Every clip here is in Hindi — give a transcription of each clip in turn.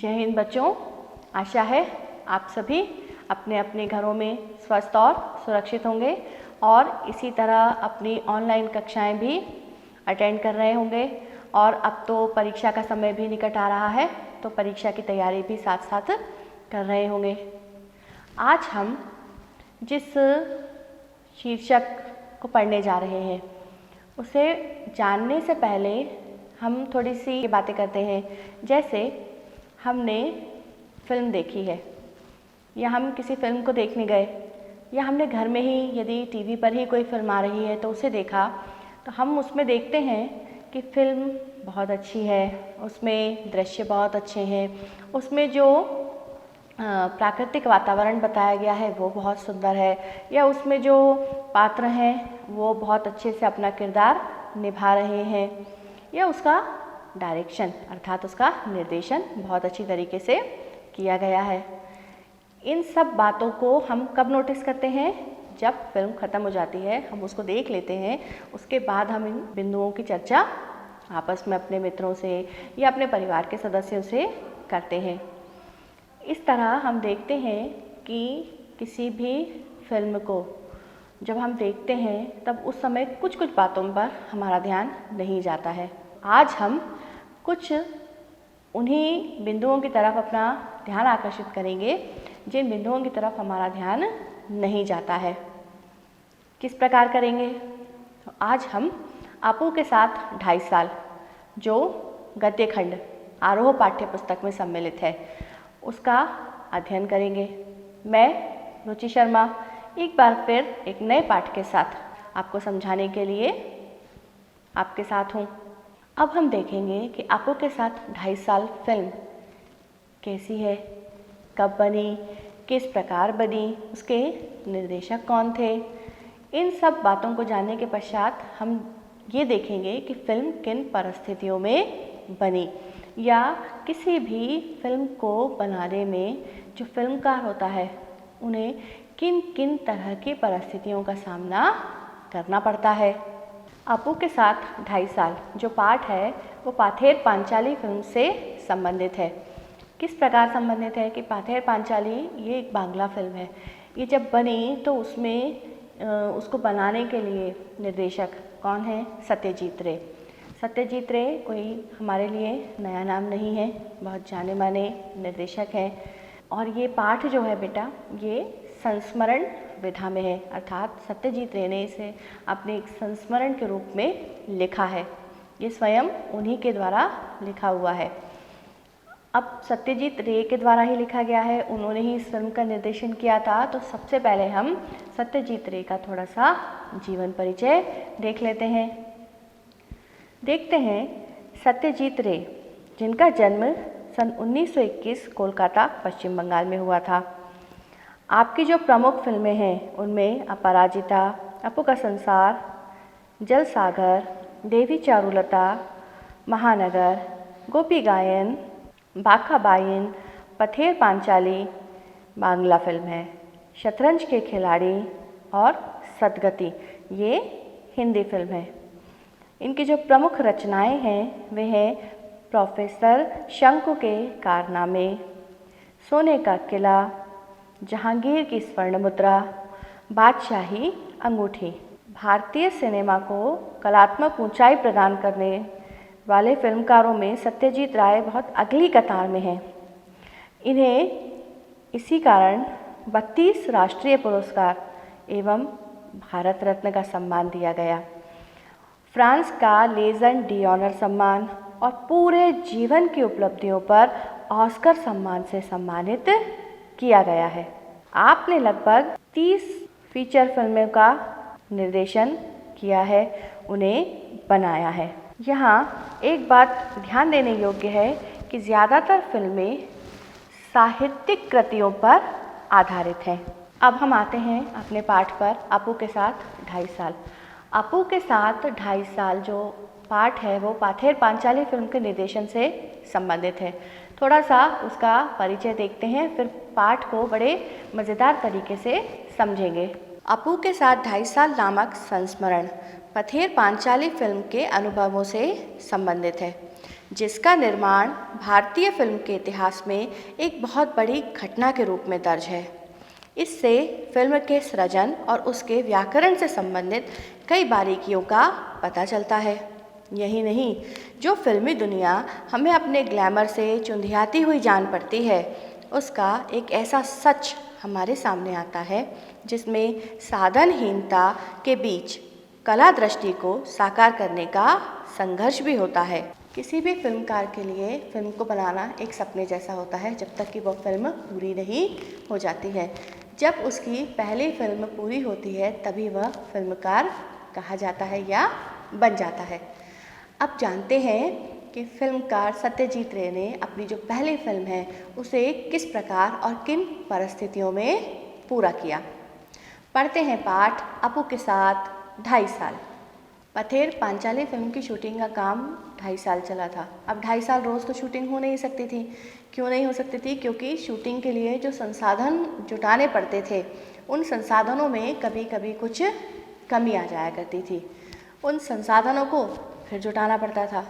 जय हिंद बच्चों, आशा है आप सभी अपने अपने घरों में स्वस्थ और सुरक्षित होंगे और इसी तरह अपनी ऑनलाइन कक्षाएं भी अटेंड कर रहे होंगे। और अब तो परीक्षा का समय भी निकट आ रहा है, तो परीक्षा की तैयारी भी साथ साथ कर रहे होंगे। आज हम जिस शीर्षक को पढ़ने जा रहे हैं उसे जानने से पहले हम थोड़ी सी बातें करते हैं। जैसे हमने फिल्म देखी है या हम किसी फिल्म को देखने गए या हमने घर में ही यदि टीवी पर ही कोई फिल्म आ रही है तो उसे देखा, तो हम उसमें देखते हैं कि फिल्म बहुत अच्छी है, उसमें दृश्य बहुत अच्छे हैं, उसमें जो प्राकृतिक वातावरण बताया गया है वो बहुत सुंदर है, या उसमें जो पात्र हैं वो बहुत अच्छे से अपना किरदार निभा रहे हैं, या उसका डायरेक्शन अर्थात उसका निर्देशन बहुत अच्छी तरीके से किया गया है। इन सब बातों को हम कब नोटिस करते हैं? जब फिल्म ख़त्म हो जाती है, हम उसको देख लेते हैं, उसके बाद हम इन बिंदुओं की चर्चा आपस में अपने मित्रों से या अपने परिवार के सदस्यों से करते हैं। इस तरह हम देखते हैं कि किसी भी फिल्म को जब हम देखते हैं तब उस समय कुछ कुछ बातों पर हमारा ध्यान नहीं जाता है। आज हम कुछ उन्हीं बिंदुओं की तरफ अपना ध्यान आकर्षित करेंगे जिन बिंदुओं की तरफ हमारा ध्यान नहीं जाता है। किस प्रकार करेंगे? तो आज हम आपू के साथ 2.5 साल जो गद्य खंड आरोह पाठ्य पुस्तक में सम्मिलित है उसका अध्ययन करेंगे। मैं रुचि शर्मा एक बार फिर एक नए पाठ के साथ आपको समझाने के लिए आपके साथ हूँ। अब हम देखेंगे कि आपू के साथ 2.5 साल फिल्म कैसी है, कब बनी, किस प्रकार बनी, उसके निर्देशक कौन थे। इन सब बातों को जानने के पश्चात हम ये देखेंगे कि फिल्म किन परिस्थितियों में बनी, या किसी भी फिल्म को बनाने में जो फिल्मकार होता है उन्हें किन किन तरह की परिस्थितियों का सामना करना पड़ता है। आपू के साथ 2.5 साल जो पाठ है वो पाथेर पांचाली फिल्म से संबंधित है। किस प्रकार संबंधित है कि पाथेर पांचाली ये एक बांग्ला फिल्म है। ये जब बनी तो उसमें उसको बनाने के लिए निर्देशक कौन है? सत्यजीत रे। सत्यजीत रे कोई हमारे लिए नया नाम नहीं है, बहुत जाने माने निर्देशक हैं। और ये पाठ जो है बेटा ये संस्मरण विधा में है, अर्थात सत्यजीत रे ने इसे अपने एक संस्मरण के रूप में लिखा है। ये स्वयं उन्हीं के द्वारा लिखा हुआ है। अब सत्यजीत रे के द्वारा ही लिखा गया है, उन्होंने ही इस फिल्म का निर्देशन किया था, तो सबसे पहले हम सत्यजीत रे का थोड़ा सा जीवन परिचय देख लेते हैं। देखते हैं सत्यजीत रे जिनका जन्म सन 1921 कोलकाता पश्चिम बंगाल में हुआ था। आपकी जो प्रमुख फिल्में हैं उनमें अपराजिता, अपू का संसार, जल सागर, देवी चारुलता, महानगर, गोपी गायन, बाका बाइन, पथेर पांचाली बांग्ला फिल्म है, शतरंज के खिलाड़ी और सदगति ये हिंदी फिल्म है। इनकी जो प्रमुख रचनाएं हैं वे हैं प्रोफेसर शंकु के कारनामे, सोने का किला, जहांगीर की स्वर्ण मुद्रा, बादशाही अंगूठी। भारतीय सिनेमा को कलात्मक ऊंचाई प्रदान करने वाले फिल्मकारों में सत्यजीत राय बहुत अगली कतार में हैं। इन्हें इसी कारण 32 राष्ट्रीय पुरस्कार एवं भारत रत्न का सम्मान दिया गया, फ्रांस का लेजन डॉनर सम्मान और पूरे जीवन की उपलब्धियों पर ऑस्कर सम्मान से सम्मानित किया गया है। आपने लगभग 30 फीचर फिल्मों का निर्देशन किया है, उन्हें बनाया है। यहाँ एक बात ध्यान देने योग्य है कि ज़्यादातर फिल्में साहित्यिक कृतियों पर आधारित हैं। अब हम आते हैं अपने पाठ पर, आपू के साथ 2.5 साल। आपू के साथ 2.5 साल जो पाठ है वो पाथेर पांचाली फिल्म के निर्देशन से संबंधित है। थोड़ा सा उसका परिचय देखते हैं, फिर पाठ को बड़े मज़ेदार तरीके से समझेंगे। आपू के साथ 2.5 साल नामक संस्मरण पथेर पांचाली फिल्म के अनुभवों से संबंधित है। जिसका निर्माण भारतीय फिल्म के इतिहास में एक बहुत बड़ी घटना के रूप में दर्ज है। इससे फिल्म के सृजन और उसके व्याकरण से संबंधित कई बारीकियों का पता चलता है। यही नहीं, जो फिल्मी दुनिया हमें अपने ग्लैमर से चुंधियाती हुई जान पड़ती है, उसका एक ऐसा सच हमारे सामने आता है जिसमें साधनहीनता के बीच कला दृष्टि को साकार करने का संघर्ष भी होता है। किसी भी फिल्मकार के लिए फिल्म को बनाना एक सपने जैसा होता है जब तक कि वह फिल्म पूरी नहीं हो जाती है। जब उसकी पहली फिल्म पूरी होती है तभी वह फिल्मकार कहा जाता है या बन जाता है। अब जानते हैं कि फिल्मकार सत्यजीत रे ने अपनी जो पहली फिल्म है उसे किस प्रकार और किन परिस्थितियों में पूरा किया। पढ़ते हैं पाठ अपू के साथ 2.5 साल। पथेर पांचाली फिल्म की शूटिंग का काम 2.5 साल चला था। अब 2.5 साल रोज़ तो शूटिंग हो नहीं सकती थी। क्यों नहीं हो सकती थी? क्योंकि शूटिंग के लिए जो संसाधन जुटाने पड़ते थे उन संसाधनों में कभी कभी कुछ कमी आ जाया करती थी। उन संसाधनों को फिर जुटाना पड़ता था।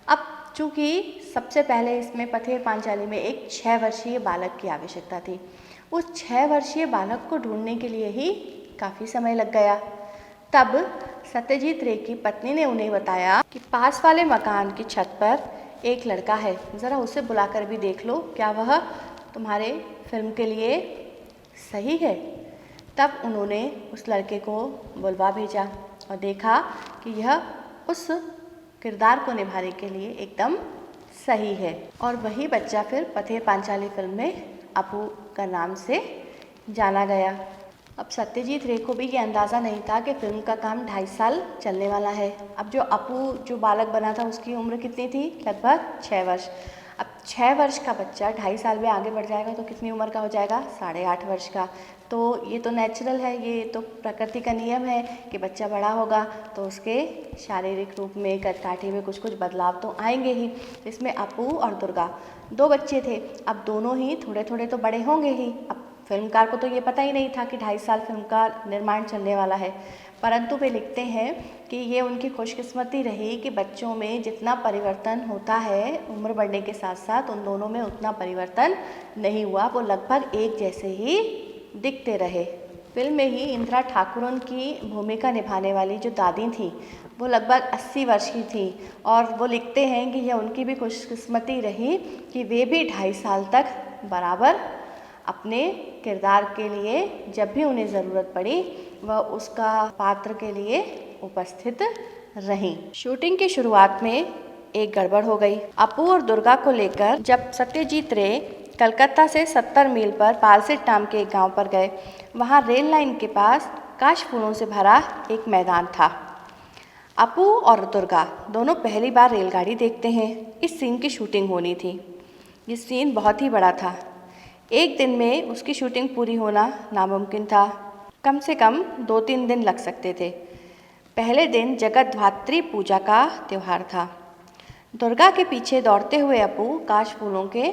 अब चूँकि सबसे पहले इसमें पथेर पांचाली में एक 6 वर्षीय बालक की आवश्यकता थी। उस 6 वर्षीय बालक को ढूंढने के लिए ही काफ़ी समय लग गया। तब सत्यजीत रे की पत्नी ने उन्हें बताया कि पास वाले मकान की छत पर एक लड़का है, ज़रा उसे बुलाकर भी देख लो, क्या वह तुम्हारे फिल्म के लिए सही है। तब उन्होंने उस लड़के को बुलवा भेजा और देखा कि यह उस किरदार को निभाने के लिए एकदम सही है। और वही बच्चा फिर पथेर पांचाली फिल्म में अपू का नाम से जाना गया। अब सत्यजीत रे को भी ये अंदाज़ा नहीं था कि फिल्म का काम 2.5 साल चलने वाला है। अब जो अपू जो बालक बना था उसकी उम्र कितनी थी? लगभग 6 वर्ष। अब 6 वर्ष का बच्चा 2.5 साल में आगे बढ़ जाएगा तो कितनी उम्र का हो जाएगा? 8.5 वर्ष का। तो ये तो नेचुरल है, ये तो प्रकृति का नियम है कि बच्चा बड़ा होगा तो उसके शारीरिक रूप में कदकाठी में कुछ बदलाव तो आएंगे ही। इसमें अपू और दुर्गा 2 बच्चे थे। अब दोनों ही थोड़े थोड़े तो बड़े होंगे ही। अब फिल्मकार को तो ये पता ही नहीं था कि 2.5 साल फिल्म का निर्माण चलने वाला है, परंतु वे लिखते हैं कि ये उनकी खुशकिस्मती रही कि बच्चों में जितना परिवर्तन होता है उम्र बढ़ने के साथ साथ उन दोनों में उतना परिवर्तन नहीं हुआ। वो लगभग एक जैसे ही दिखते रहे। फिल्म में ही इंदिरा ठाकुरन की भूमिका निभाने वाली जो दादी थी वो लगभग 80 वर्ष की थी और वो लिखते हैं कि यह उनकी भी खुशकिस्मती रही कि वे भी 2.5 साल तक बराबर अपने किरदार के लिए जब भी उन्हें ज़रूरत पड़ी वह उसका पात्र के लिए उपस्थित रहीं। शूटिंग की शुरुआत में एक गड़बड़ हो गई। अपू और दुर्गा को लेकर जब सत्यजीत रे कलकत्ता से 70 मील पर पालसेट नाम के एक गांव पर गए, वहां रेल लाइन के पास काश फूलों से भरा एक मैदान था। अपू और दुर्गा दोनों पहली बार रेलगाड़ी देखते हैं। इस सीन की शूटिंग होनी थी। ये सीन बहुत ही बड़ा था। एक दिन में उसकी शूटिंग पूरी होना नामुमकिन था। कम से कम 2-3 दिन लग सकते थे। पहले दिन जगद्धात्री पूजा का त्यौहार था। दुर्गा के पीछे दौड़ते हुए अपू काश फूलों के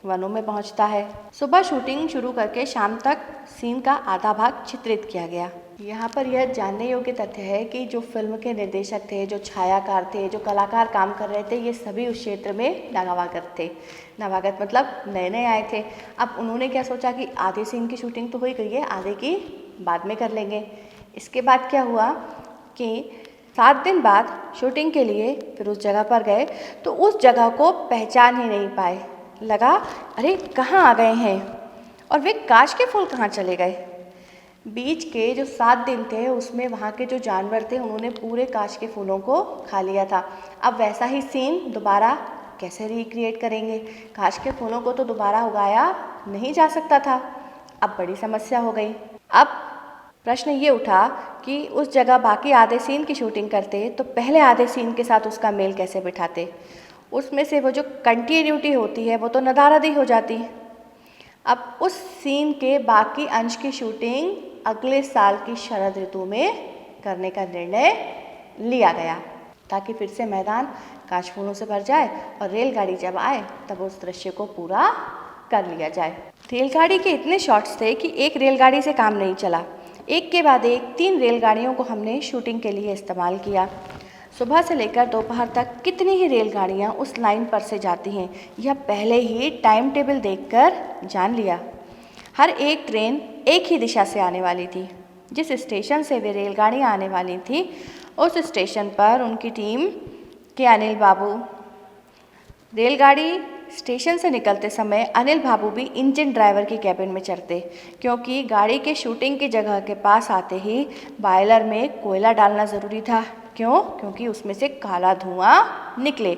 वनों में पहुंचता है। सुबह शूटिंग शुरू करके शाम तक सीन का आधा भाग चित्रित किया गया। यहाँ पर यह जानने योग्य तथ्य है कि जो फिल्म के निर्देशक थे, जो छायाकार थे, जो कलाकार काम कर रहे थे, ये सभी उस क्षेत्र में नवागत थे। नवागत मतलब नए नए आए थे। अब उन्होंने क्या सोचा कि आधे सीन की शूटिंग तो हो ही गई है, आधे की बाद में कर लेंगे। इसके बाद क्या हुआ कि 7 दिन बाद शूटिंग के लिए फिर उस जगह पर गए तो उस जगह को पहचान ही नहीं पाए। लगा अरे कहाँ आ गए हैं और वे काश के फूल कहाँ चले गए। बीच के जो 7 दिन थे उसमें वहाँ के जो जानवर थे उन्होंने पूरे काश के फूलों को खा लिया था। अब वैसा ही सीन दोबारा कैसे रिक्रिएट करेंगे? काश के फूलों को तो दोबारा उगाया नहीं जा सकता था। अब बड़ी समस्या हो गई। अब प्रश्न ये उठा कि उस जगह बाकी आधे सीन की शूटिंग करते तो पहले आधे सीन के साथ उसका मेल कैसे बिठाते? उसमें से वो जो कंटिन्यूटी होती है वो तो नदारदी हो जाती। अब उस सीन के बाकी अंश की शूटिंग अगले साल की शरद ऋतु में करने का निर्णय लिया गया ताकि फिर से मैदान काश फूलों से भर जाए और रेलगाड़ी जब आए तब उस दृश्य को पूरा कर लिया जाए। रेलगाड़ी के इतने शॉट्स थे कि एक रेलगाड़ी से काम नहीं चला। एक के बाद एक 3 रेलगाड़ियों को हमने शूटिंग के लिए इस्तेमाल किया। सुबह से लेकर दोपहर तक कितनी ही रेलगाड़ियां उस लाइन पर से जाती हैं, यह पहले ही टाइम टेबल देखकर जान लिया। हर एक ट्रेन एक ही दिशा से आने वाली थी। जिस स्टेशन से वे रेलगाड़ियां आने वाली थी, उस स्टेशन पर उनकी टीम के अनिल बाबू। रेलगाड़ी स्टेशन से निकलते समय अनिल बाबू भी इंजन ड्राइवर की कैबिन में चढ़ते, क्योंकि गाड़ी के शूटिंग की जगह के पास आते ही बॉयलर में कोयला डालना ज़रूरी था। क्यों? क्योंकि उसमें से काला धुआं निकले।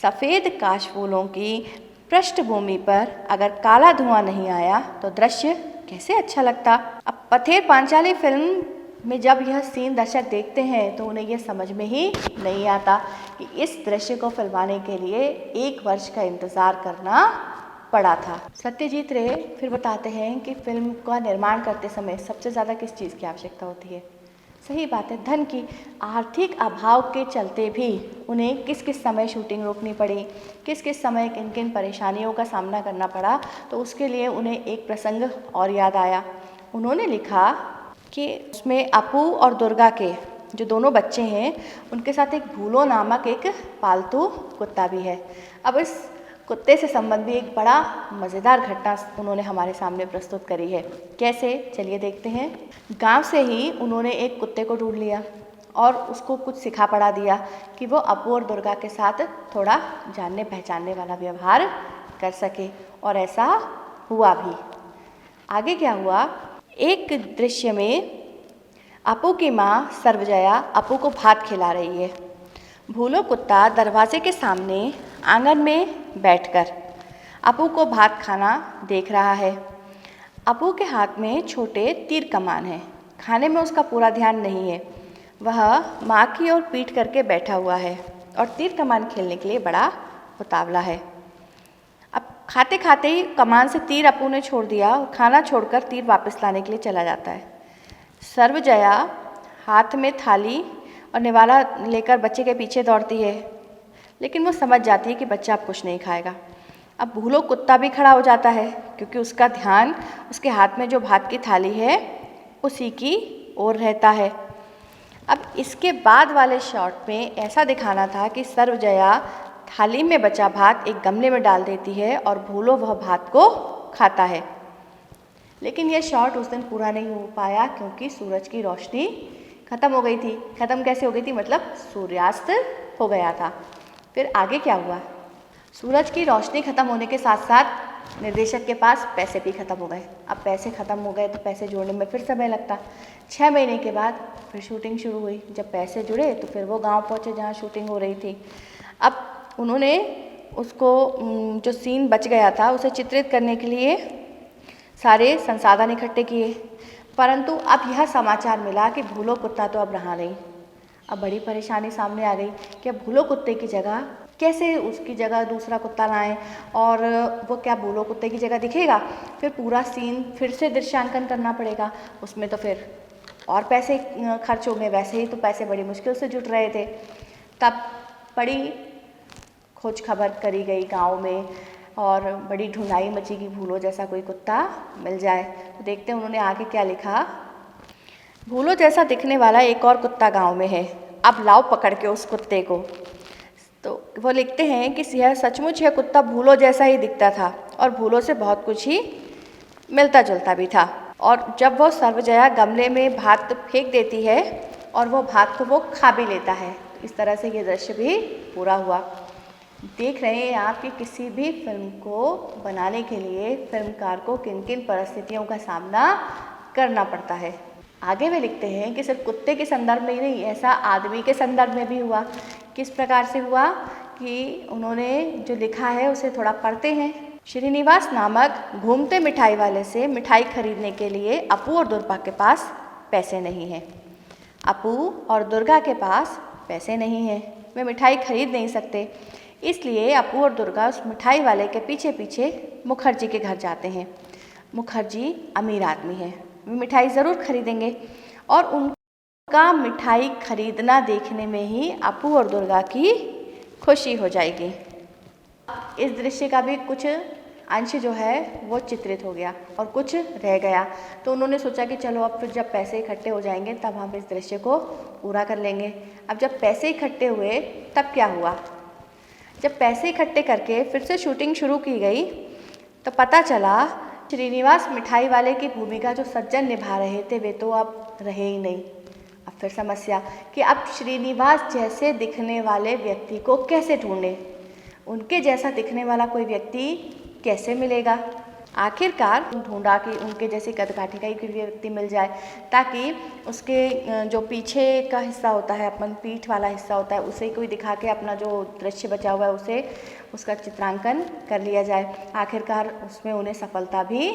सफ़ेद काशफूलों की पृष्ठभूमि पर अगर काला धुआं नहीं आया तो दृश्य कैसे अच्छा लगता। अब पथेर पांचाली फिल्म में जब यह सीन दर्शक देखते हैं तो उन्हें यह समझ में ही नहीं आता कि इस दृश्य को फिल्माने के लिए 1 वर्ष का इंतज़ार करना पड़ा था। सत्यजीत रे फिर बताते हैं कि फिल्म का निर्माण करते समय सबसे ज़्यादा किस चीज़ की आवश्यकता होती है। सही बात है, धन की। आर्थिक अभाव के चलते भी उन्हें किस किस समय शूटिंग रोकनी पड़ी, किस किस समय किन किन परेशानियों का सामना करना पड़ा, तो उसके लिए उन्हें एक प्रसंग और याद आया। उन्होंने लिखा कि उसमें अपू और दुर्गा के जो दोनों बच्चे हैं, उनके साथ एक भूलो नामक एक पालतू कुत्ता भी है। अब इस कुत्ते से संबंधी एक बड़ा मज़ेदार घटना उन्होंने हमारे सामने प्रस्तुत करी है। कैसे? चलिए देखते हैं। गांव से ही उन्होंने एक कुत्ते को ढूंढ लिया और उसको कुछ सिखा पढ़ा दिया कि वो अपू और दुर्गा के साथ थोड़ा जानने पहचानने वाला व्यवहार कर सके, और ऐसा हुआ भी। आगे क्या हुआ? एक दृश्य में अपू की माँ सर्वजया अपू को भात खिला रही है। भूलो कुत्ता दरवाजे के सामने आंगन में बैठकर अपू को भात खाना देख रहा है। अपू के हाथ में छोटे तीर कमान है। खाने में उसका पूरा ध्यान नहीं है। वह माँ की ओर पीठ करके बैठा हुआ है और तीर कमान खेलने के लिए बड़ा उतावला है। अब खाते खाते ही कमान से तीर अपू ने छोड़ दिया और खाना छोड़कर तीर वापस लाने के लिए चला जाता है। सर्वजया हाथ में थाली और निवाला लेकर बच्चे के पीछे दौड़ती है, लेकिन वो समझ जाती है कि बच्चा अब कुछ नहीं खाएगा। अब भूलो कुत्ता भी खड़ा हो जाता है, क्योंकि उसका ध्यान उसके हाथ में जो भात की थाली है उसी की ओर रहता है। अब इसके बाद वाले शॉट में ऐसा दिखाना था कि सर्वजया थाली में बचा भात एक गमले में डाल देती है और भूलो वह भात को खाता है। लेकिन यह शॉट उस दिन पूरा नहीं हो पाया, क्योंकि सूरज की रोशनी ख़त्म हो गई थी। ख़त्म कैसे हो गई थी? मतलब सूर्यास्त हो गया था। फिर आगे क्या हुआ? सूरज की रोशनी ख़त्म होने के साथ साथ निर्देशक के पास पैसे भी ख़त्म हो गए। अब पैसे ख़त्म हो गए तो पैसे जोड़ने में फिर समय लगता। 6 महीने के बाद फिर शूटिंग शुरू हुई। जब पैसे जुड़े तो फिर वो गांव पहुंचे जहां शूटिंग हो रही थी। अब उन्होंने उसको जो सीन बच गया था उसे चित्रित करने के लिए सारे संसाधन इकट्ठे किए, परंतु अब यह समाचार मिला कि भूलो कुत्ता तो अब रहा नहीं। अब बड़ी परेशानी सामने आ गई कि अब भूलो कुत्ते की जगह कैसे उसकी जगह दूसरा कुत्ता लाएं, और वो क्या भूलो कुत्ते की जगह दिखेगा? फिर पूरा सीन फिर से दृश्यांकन करना पड़ेगा। उसमें तो फिर और पैसे खर्च होंगे। वैसे ही तो पैसे बड़ी मुश्किल से जुट रहे थे। तब बड़ी खोज खबर करी गई गाँव में और बड़ी ढूंढाई मची कि भूलो जैसा कोई कुत्ता मिल जाए। तो देखते हैं उन्होंने आगे क्या लिखा। भूलो जैसा दिखने वाला एक और कुत्ता गांव में है, अब लाओ पकड़ के उस कुत्ते को। तो वो लिखते हैं कि यह सचमुच यह कुत्ता भूलो जैसा ही दिखता था और भूलो से बहुत कुछ ही मिलता जुलता भी था। और जब वो सर्वजया गमले में भात फेंक देती है और वो भात को वो खा भी लेता है। इस तरह से ये दृश्य भी पूरा हुआ। देख रहे हैं आप कि किसी भी फिल्म को बनाने के लिए फिल्मकार को किन किन परिस्थितियों का सामना करना पड़ता है। आगे वे लिखते हैं कि सिर्फ कुत्ते के संदर्भ में ही नहीं, ऐसा आदमी के संदर्भ में भी हुआ। किस प्रकार से हुआ कि उन्होंने जो लिखा है उसे थोड़ा पढ़ते हैं। श्रीनिवास नामक घूमते मिठाई वाले से मिठाई खरीदने के लिए अपू और दुर्गा के पास पैसे नहीं हैं। अपू और दुर्गा के पास पैसे नहीं हैं, वे मिठाई खरीद नहीं सकते। इसलिए अपू और दुर्गा उस मिठाई वाले के पीछे पीछे मुखर्जी के घर जाते हैं। मुखर्जी अमीर आदमी है, वे मिठाई ज़रूर खरीदेंगे और उनका मिठाई खरीदना देखने में ही अपू और दुर्गा की खुशी हो जाएगी। इस दृश्य का भी कुछ अंश जो है वो चित्रित हो गया और कुछ रह गया। तो उन्होंने सोचा कि चलो अब फिर जब पैसे इकट्ठे हो जाएंगे तब हम इस दृश्य को पूरा कर लेंगे। अब जब पैसे इकट्ठे हुए तब क्या हुआ, जब पैसे इकट्ठे करके फिर से शूटिंग शुरू की गई तो पता चला श्रीनिवास मिठाई वाले की भूमिका जो सज्जन निभा रहे थे वे तो अब रहे ही नहीं। अब फिर समस्या कि अब श्रीनिवास जैसे दिखने वाले व्यक्ति को कैसे ढूंढें, उनके जैसा दिखने वाला कोई व्यक्ति कैसे मिलेगा। आखिरकार ढूंढा कि उनके जैसे कदकाठी का एक व्यक्ति मिल जाए ताकि उसके जो पीछे का हिस्सा होता है, अपन पीठ वाला हिस्सा होता है, उसे कोई दिखा के अपना जो दृश्य बचा हुआ है उसे उसका चित्रांकन कर लिया जाए। आखिरकार उसमें उन्हें सफलता भी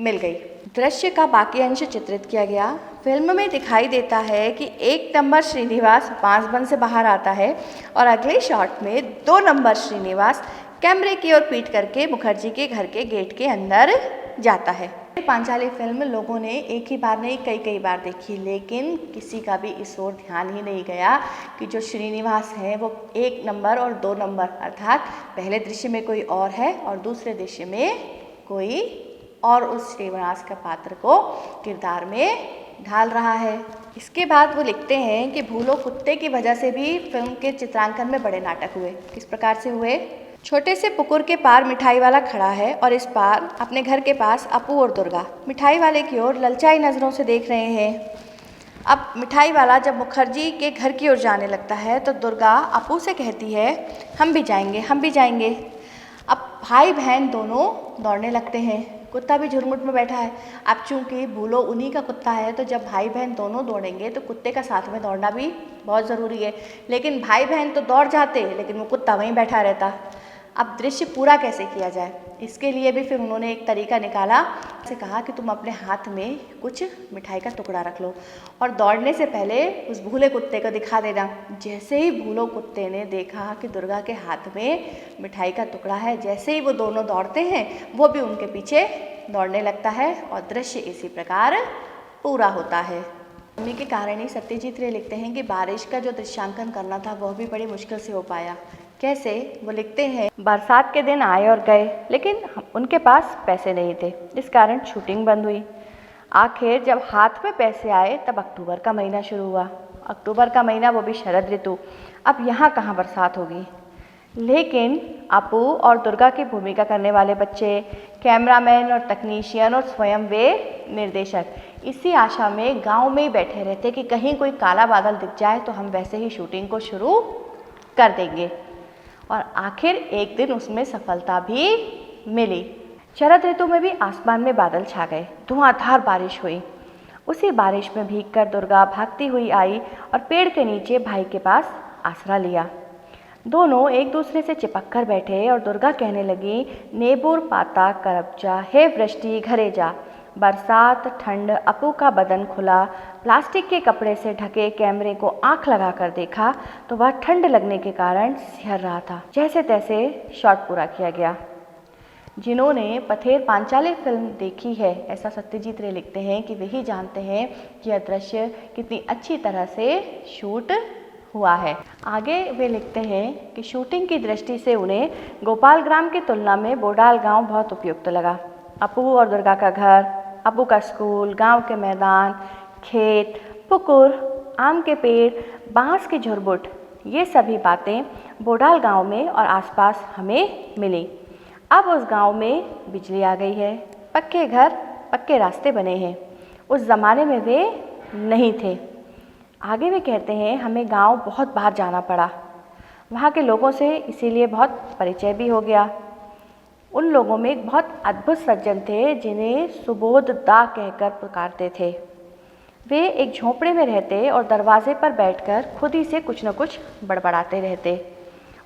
मिल गई। दृश्य का बाकी अंश चित्रित किया गया। फिल्म में दिखाई देता है कि 1 नंबर श्रीनिवास बांसबन से बाहर आता है और अगले शॉट में 2 नंबर श्रीनिवास कैमरे की ओर पीट करके मुखर्जी के घर के गेट के अंदर जाता है। पांचाली फिल्म लोगों ने एक ही बार नहीं कई बार देखी, लेकिन किसी का भी इस ओर ध्यान ही नहीं गया कि जो श्रीनिवास है वो 1 नंबर और 2 नंबर अर्थात पहले दृश्य में कोई और है और दूसरे दृश्य में कोई और उस श्रीनिवास का पात्र को किरदार में ढाल रहा है। इसके बाद वो लिखते हैं कि भूलो कुत्ते की वजह से भी फिल्म के चित्रांकन में बड़े नाटक हुए। किस प्रकार से हुए, छोटे से पुकुर के पार मिठाई वाला खड़ा है और इस पार अपने घर के पास अपू और दुर्गा मिठाई वाले की ओर ललचाई नज़रों से देख रहे हैं। अब मिठाई वाला जब मुखर्जी के घर की ओर जाने लगता है तो दुर्गा अपू से कहती है हम भी जाएंगे, हम भी जाएंगे। अब भाई बहन दोनों दौड़ने लगते हैं, कुत्ता भी झुरमुट में बैठा है। अब चूंकि भूलो उन्हीं का कुत्ता है तो जब भाई बहन दोनों दौड़ेंगे तो कुत्ते का साथ में दौड़ना भी बहुत ज़रूरी है, लेकिन भाई बहन तो दौड़ जाते लेकिन वो कुत्ता वहीं बैठा रहता। अब दृश्य पूरा कैसे किया जाए, इसके लिए भी फिर उन्होंने एक तरीका निकाला। से कहा कि तुम अपने हाथ में कुछ मिठाई का टुकड़ा रख लो और दौड़ने से पहले उस भूले कुत्ते को दिखा देना। जैसे ही भूलो कुत्ते ने देखा कि दुर्गा के हाथ में मिठाई का टुकड़ा है, जैसे ही वो दोनों दौड़ते हैं वो भी उनके पीछे दौड़ने लगता है और दृश्य इसी प्रकार पूरा होता है। गर्मी के कारण ही सत्यजीत रे लिखते हैं कि बारिश का जो दृश्यांकन करना था वह भी बड़ी मुश्किल से हो पाया। कैसे, वो लिखते हैं बरसात के दिन आए और गए लेकिन उनके पास पैसे नहीं थे, इस कारण शूटिंग बंद हुई। आखिर जब हाथ में पैसे आए तब अक्टूबर का महीना शुरू हुआ। अक्टूबर का महीना, वो भी शरद ऋतु। अब यहाँ कहाँ बरसात होगी, लेकिन अपू और दुर्गा की भूमिका करने वाले बच्चे, कैमरामैन और तकनीशियन और स्वयं वे निर्देशक इसी आशा में गांव में ही बैठे रहते कि कहीं कोई काला बादल दिख जाए तो हम वैसे ही शूटिंग को शुरू कर देंगे। और आखिर एक दिन उसमें सफलता भी मिली। शरद ऋतु में भी आसमान में बादल छा गए, धुआंधार बारिश हुई। उसी बारिश में भीगकर दुर्गा भागती हुई आई और पेड़ के नीचे भाई के पास आसरा लिया। दोनों एक दूसरे से चिपक कर बैठे और दुर्गा कहने लगी, नेबूर पाता करब जा, हे वृष्टि घरे जा। बरसात, ठंड, अपू का बदन खुला, प्लास्टिक के कपड़े से ढके कैमरे को आंख लगाकर देखा तो वह ठंड लगने के कारण सिहर रहा था। जैसे तैसे शॉट पूरा किया गया। जिन्होंने पथेर पांचाली फिल्म देखी है, ऐसा सत्यजीत रे लिखते हैं कि वही जानते हैं कि यह दृश्य कितनी अच्छी तरह से शूट हुआ है। आगे वे लिखते हैं कि शूटिंग की दृष्टि से उन्हें गोपालग्राम की तुलना में बोडाल गांव बहुत उपयुक्त लगा। अपू और दुर्गा का घर, अपू का स्कूल, गांव के मैदान, खेत, पुकुर, आम के पेड़, बांस की झुरमुट, ये सभी बातें बोडाल गांव में और आसपास हमें मिली। अब उस गांव में बिजली आ गई है, पक्के घर, पक्के रास्ते बने हैं। उस ज़माने में वे नहीं थे। आगे वे कहते हैं हमें गांव बहुत बाहर जाना पड़ा, वहाँ के लोगों से इसीलिए बहुत परिचय भी हो गया। उन लोगों में एक बहुत अद्भुत सज्जन थे जिन्हें सुबोध दा कहकर पुकारते थे। वे एक झोंपड़े में रहते और दरवाजे पर बैठकर खुद ही से कुछ न कुछ बड़बड़ाते रहते,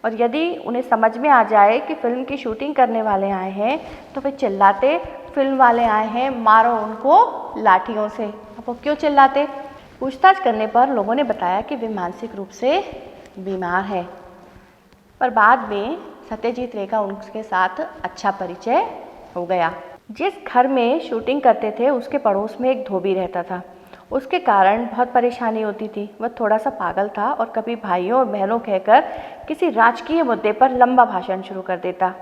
और यदि उन्हें समझ में आ जाए कि फिल्म की शूटिंग करने वाले आए हैं तो वे चिल्लाते, फिल्म वाले आए हैं, मारो उनको लाठियों से। अब वो क्यों चिल्लाते? पूछताछ करने पर लोगों ने बताया कि वे मानसिक रूप से बीमार हैं। पर बाद में सत्यजीत रे का उनके साथ अच्छा परिचय हो गया। जिस घर में शूटिंग करते थे उसके पड़ोस में एक धोबी रहता था। उसके कारण बहुत परेशानी होती थी। वह थोड़ा सा पागल था और कभी भाइयों और बहनों कहकर किसी राजकीय मुद्दे पर लंबा भाषण शुरू कर देता।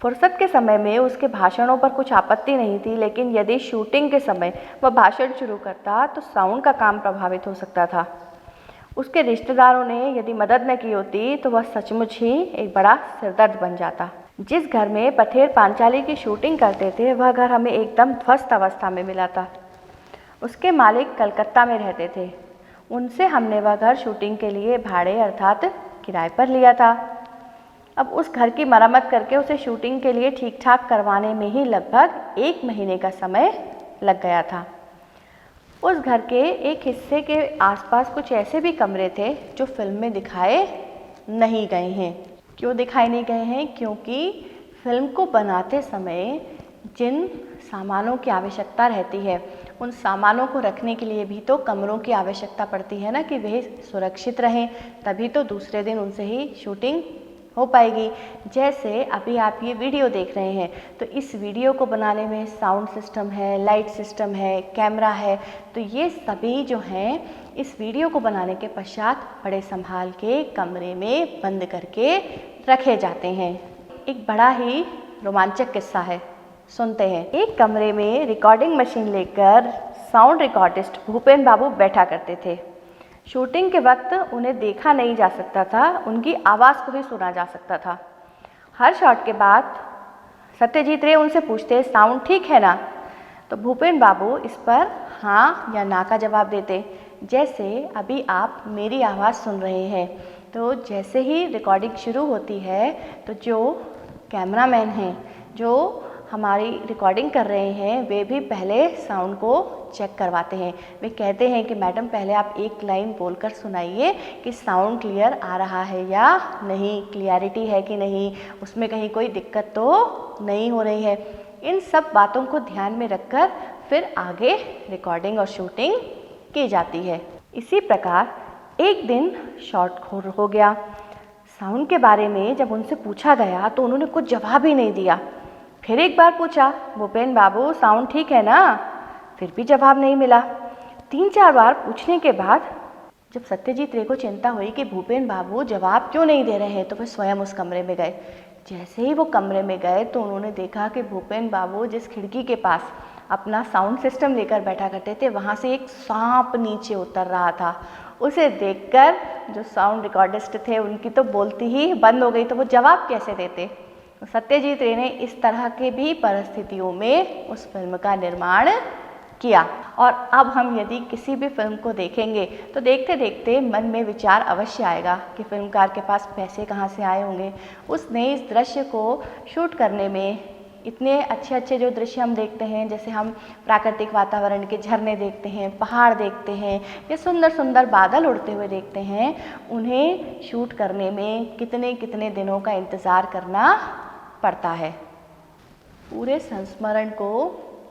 फुर्सत के समय में उसके भाषणों पर कुछ आपत्ति नहीं थी, लेकिन यदि शूटिंग के समय वह भाषण शुरू करता तो साउंड का काम प्रभावित हो सकता था। उसके रिश्तेदारों ने यदि मदद न की होती तो वह सचमुच ही एक बड़ा सिरदर्द बन जाता। जिस घर में पथेर पांचाली की शूटिंग करते थे वह घर हमें एकदम ध्वस्त अवस्था में मिला था। उसके मालिक कलकत्ता में रहते थे। उनसे हमने वह घर शूटिंग के लिए भाड़े अर्थात किराए पर लिया था। अब उस घर की मरम्मत करके उसे शूटिंग के लिए ठीक ठाक करवाने में ही लगभग 1 महीने का समय लग गया था। उस घर के एक हिस्से के आसपास कुछ ऐसे भी कमरे थे जो फिल्म में दिखाए नहीं गए हैं। क्यों दिखाए नहीं गए हैं? क्योंकि फिल्म को बनाते समय जिन सामानों की आवश्यकता रहती है उन सामानों को रखने के लिए भी तो कमरों की आवश्यकता पड़ती है ना, कि वह सुरक्षित रहें, तभी तो दूसरे दिन उनसे ही शूटिंग हो पाएगी। जैसे अभी आप ये वीडियो देख रहे हैं तो इस वीडियो को बनाने में साउंड सिस्टम है, लाइट सिस्टम है, कैमरा है, तो ये सभी जो हैं इस वीडियो को बनाने के पश्चात बड़े संभाल के कमरे में बंद करके रखे जाते हैं। एक बड़ा ही रोमांचक किस्सा है, सुनते हैं। एक कमरे में रिकॉर्डिंग मशीन लेकर साउंड रिकॉर्डिस्ट भूपेन बाबू बैठा करते थे। शूटिंग के वक्त उन्हें देखा नहीं जा सकता था, उनकी आवाज़ को ही सुना जा सकता था। हर शॉट के बाद सत्यजीत रे उनसे पूछते, साउंड ठीक है ना? तो भूपेन बाबू इस पर हाँ या ना का जवाब देते। जैसे अभी आप मेरी आवाज़ सुन रहे हैं, तो जैसे ही रिकॉर्डिंग शुरू होती है तो जो कैमरामैन हैं जो हमारी रिकॉर्डिंग कर रहे हैं वे भी पहले साउंड को चेक करवाते हैं। वे कहते हैं कि मैडम पहले आप एक लाइन बोलकर सुनाइए कि साउंड क्लियर आ रहा है या नहीं, क्लियरिटी है कि नहीं, उसमें कहीं कोई दिक्कत तो नहीं हो रही है। इन सब बातों को ध्यान में रखकर फिर आगे रिकॉर्डिंग और शूटिंग की जाती है। इसी प्रकार एक दिन शॉट हो गया। साउंड के बारे में जब उनसे पूछा गया तो उन्होंने कुछ जवाब ही नहीं दिया। फिर एक बार पूछा, भूपेन बाबू साउंड ठीक है ना? फिर भी जवाब नहीं मिला। 3-4 बार पूछने के बाद जब सत्यजीत रे को चिंता हुई कि भूपेन बाबू जवाब क्यों नहीं दे रहे हैं, तो वे स्वयं उस कमरे में गए। जैसे ही वो कमरे में गए तो उन्होंने देखा कि भूपेन बाबू जिस खिड़की के पास अपना साउंड सिस्टम लेकर बैठा करते थे वहाँ से एक सांप नीचे उतर रहा था। उसे देखकर जो साउंड रिकॉर्डिस्ट थे उनकी तो बोलती ही बंद हो गई, तो वो जवाब कैसे देते। सत्यजीत रे ने इस तरह के भी परिस्थितियों में उस फिल्म का निर्माण किया। और अब हम यदि किसी भी फिल्म को देखेंगे तो देखते देखते मन में विचार अवश्य आएगा कि फिल्मकार के पास पैसे कहाँ से आए होंगे। उसने इस दृश्य को शूट करने में इतने अच्छे अच्छे जो दृश्य हम देखते हैं, जैसे हम प्राकृतिक वातावरण के झरने देखते हैं, पहाड़ देखते हैं या सुंदर सुंदर बादल उड़ते हुए देखते हैं, उन्हें शूट करने में कितने कितने दिनों का इंतज़ार करना पड़ता है। पूरे संस्मरण को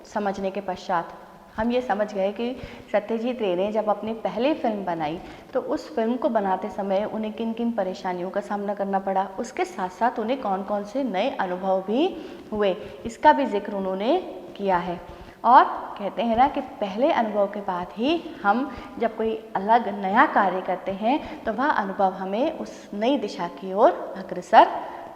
समझने के पश्चात हम ये समझ गए कि सत्यजीत रे ने जब अपनी पहली फिल्म बनाई तो उस फिल्म को बनाते समय उन्हें किन किन परेशानियों का सामना करना पड़ा, उसके साथ साथ उन्हें कौन कौन से नए अनुभव भी हुए, इसका भी जिक्र उन्होंने किया है। और कहते हैं ना कि पहले अनुभव के बाद ही हम जब कोई अलग नया कार्य करते हैं तो वह अनुभव हमें उस नई दिशा की ओर अग्रसर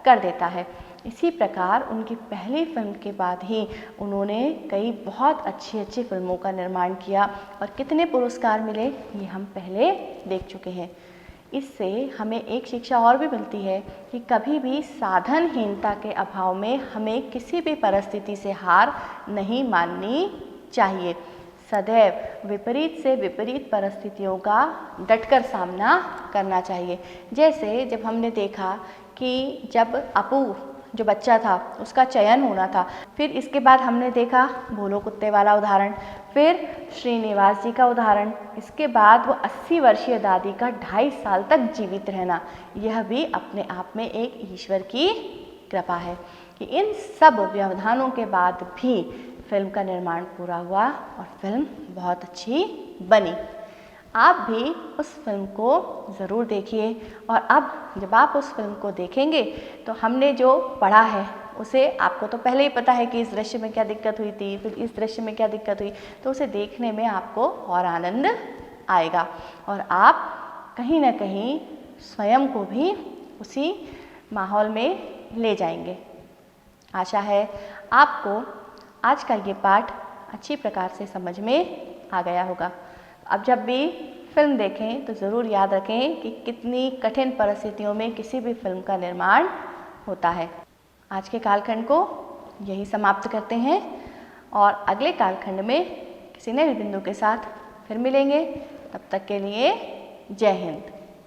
कर देता है। इसी प्रकार उनकी पहली फिल्म के बाद ही उन्होंने कई बहुत अच्छी अच्छी फिल्मों का निर्माण किया और कितने पुरस्कार मिले ये हम पहले देख चुके हैं। इससे हमें एक शिक्षा और भी मिलती है कि कभी भी साधनहीनता के अभाव में हमें किसी भी परिस्थिति से हार नहीं माननी चाहिए। सदैव विपरीत से विपरीत परिस्थितियों का डटकर सामना करना चाहिए। जैसे जब हमने देखा कि जब अपू जो बच्चा था उसका चयन होना था, फिर इसके बाद हमने देखा भोलो कुत्ते वाला उदाहरण, फिर श्रीनिवास जी का उदाहरण, इसके बाद वो 80 वर्षीय दादी का 2.5 साल तक जीवित रहना, यह भी अपने आप में एक ईश्वर की कृपा है कि इन सब व्यवधानों के बाद भी फिल्म का निर्माण पूरा हुआ और फिल्म बहुत अच्छी बनी। आप भी उस फिल्म को ज़रूर देखिए और अब जब आप उस फिल्म को देखेंगे तो हमने जो पढ़ा है उसे आपको तो पहले ही पता है कि इस दृश्य में क्या दिक्कत हुई थी, फिर इस दृश्य में क्या दिक्कत हुई, तो उसे देखने में आपको और आनंद आएगा और आप कहीं ना कहीं स्वयं को भी उसी माहौल में ले जाएंगे। आशा है आपको आज का ये पाठ अच्छी प्रकार से समझ में आ गया होगा। अब जब भी फिल्म देखें तो ज़रूर याद रखें कि कितनी कठिन परिस्थितियों में किसी भी फिल्म का निर्माण होता है। आज के कालखंड को यही समाप्त करते हैं और अगले कालखंड में किसी नए बिंदु के साथ फिर मिलेंगे। तब तक के लिए जय हिंद।